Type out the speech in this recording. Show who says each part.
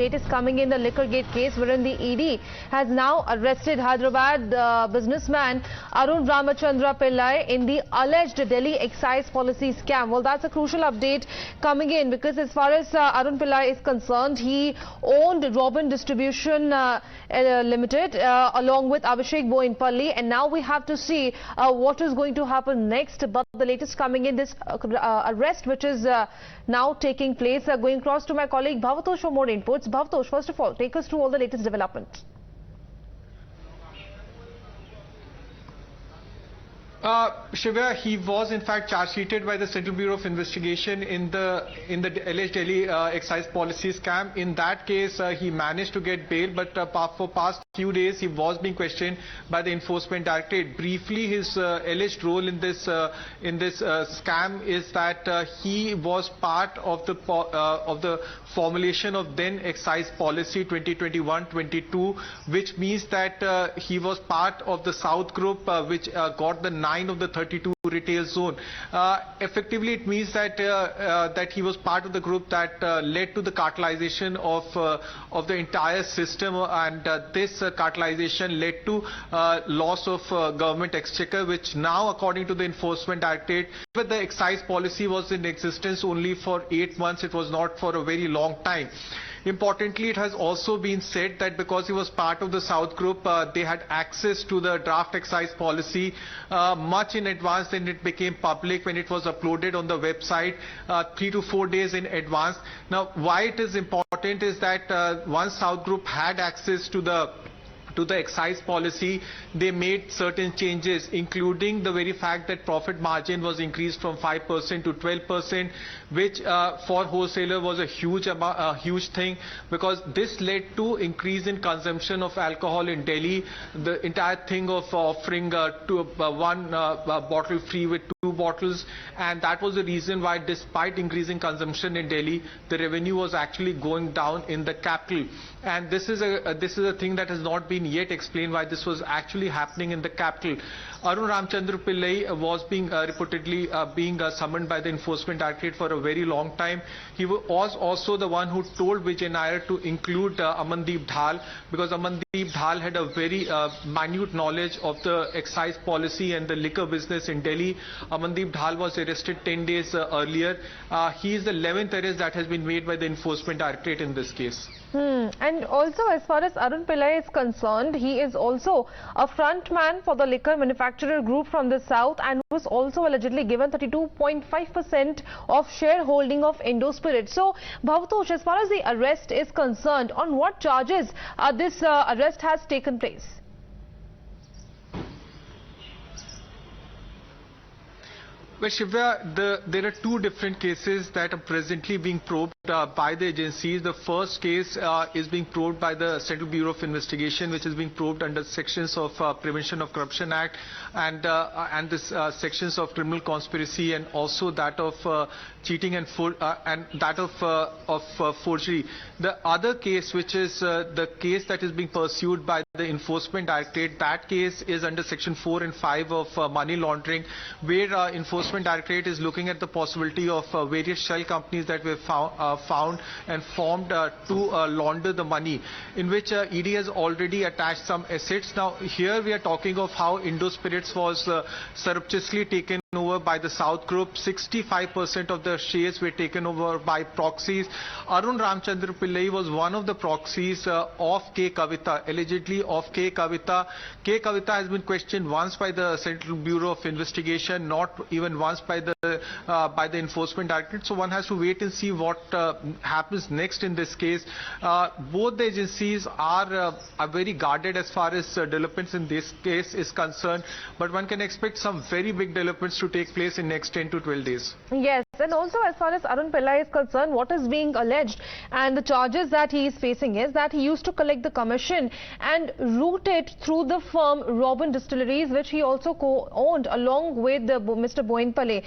Speaker 1: Latest coming in the Liquorgate case, wherein the ED has now arrested Hyderabad businessman Arun Ramchandra Pillai in the alleged Delhi excise policy scam. Well, that's a crucial update coming in, because as far as Arun Pillai is concerned, he owned Robin Distribution Limited along with Abhishek Boinpalli, and now we have to see what is going to happen next. But the latest coming in, this arrest which is now taking place. Going across to my colleague Bhavatosh for more inputs. Bhavatosh, first of all, take us through all the latest developments.
Speaker 2: Shivya, he was in fact charge sheeted by the Central Bureau of Investigation in the alleged Delhi excise policy scam. In that case, he managed to get bail, but for past few days he was being questioned by the Enforcement Directorate. Briefly, his alleged role in this scam is that he was part of the formulation of then excise policy 2021-22, which means that he was part of the South Group, which got the 9 of the 32 retail zone. Effectively, it means that that he was part of the group that led to the cartelization of the entire system, and this cartelization led to loss of government exchequer, which now, according to the Enforcement Directorate, but the excise policy was in existence only for 8 months. It was not for a very long time. Importantly, it has also been said that because he was part of the South Group, they had access to the draft excise policy much in advance than it became public when it was uploaded on the website 3 to 4 days in advance. Now, why it is important is that once South Group had access to the excise policy, they made certain changes, including the very fact that profit margin was increased from 5% to 12%, which for wholesaler was a huge thing, because this led to increase in consumption of alcohol in Delhi. The entire thing of offering one bottle free with 2 bottles, and that was the reason why, despite increasing consumption in Delhi, the revenue was actually going down in the capital. And this is a thing that has not been yet explained, why this was actually happening in the capital. Arun Ramchandra Pillai was reportedly being summoned by the Enforcement Directorate for a very long time. He was also the one who told Vijay Nair to include Amandeep Dhal, because Amandeep Dhal had a very minute knowledge of the excise policy and the liquor business in Delhi. Amandeep Dhal was arrested 10 days earlier. He is the 11th arrest that has been made by the Enforcement Directorate in this case.
Speaker 1: And also, as far as Arun Pillai is concerned, he is also a front man for the liquor manufacturer group from the south, and was also allegedly given 32.5% of shareholding of Indo Spirit. So, Bhavatosh, as far as the arrest is concerned, on what charges this arrest has taken place?
Speaker 2: Well, Shivya, there are 2 different cases that are presently being probed by the agencies. The first case is being probed by the Central Bureau of Investigation, which is being probed under sections of Prevention of Corruption Act and this sections of criminal conspiracy, and also that of cheating and that of forgery. The other case, which is the case that is being pursued by the Enforcement Directorate, that case is under section 4 and 5 of money laundering, where Enforcement Directorate is looking at the possibility of various shell companies that were found and formed to launder the money, in which ED has already attached some assets. Now, here we are talking of how Indo Spirits was surreptitiously taken over by the South Group. 65% of the shares were taken over by proxies. Arun Ramchandra Pillai was one of the proxies of K. Kavita, allegedly of K. Kavita. K. Kavita has been questioned once by the Central Bureau of Investigation, not even once by the Enforcement Directorate. So one has to wait and see what happens next in this case. Both the agencies are very guarded as far as developments in this case is concerned, but one can expect some very big developments to take place in next 10 to 12 days.
Speaker 1: Yes, and also as far as Arun Pillai is concerned, what is being alleged and the charges that he is facing is that he used to collect the commission and route it through the firm Robin Distilleries, which he also co-owned along with Mr. Boinpalli.